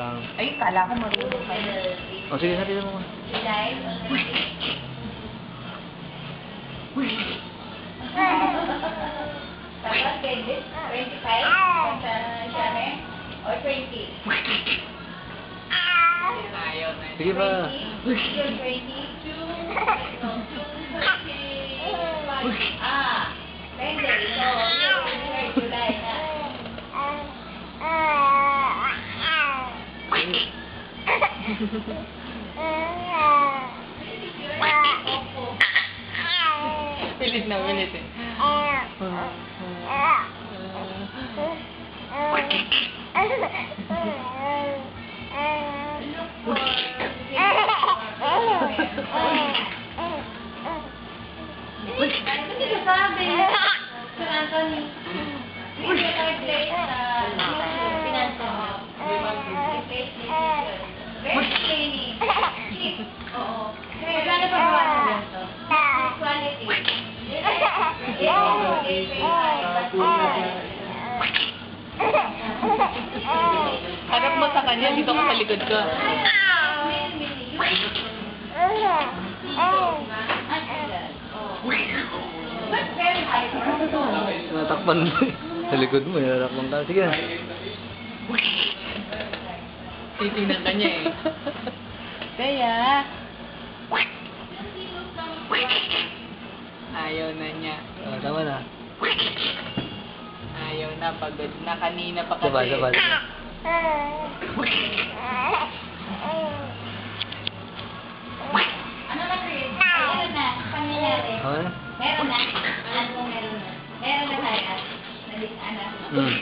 lang. Ay, kala ko marunong ka. O sige, natin mo. Tapos, 25? Siya or 20? Ayaw na. Sige ba? 22. Pwede. So, July na. Pilit na pilit eh. Hindi ka sabi. Sir Anthony. Hindi ka replace pinansa mo. Replace ni Best training. Oo. Magkano pa gawa ng ganito? Quality. Harap mo sa kanya, dito ka sa likod ko. Natakpan mo eh. Sa likod mo, natakpan ka. Sige na. Titingnan ka niya eh. Kaya. Ayaw na niya. Tama na. Ayaw na, pagod na. Kanina pa kasi. Sabay, sabay. Ano na, Chris? Meron na. Pangyayari. Okay. Meron na. Ano meron na? Meron na tayo. Anak. Hmm.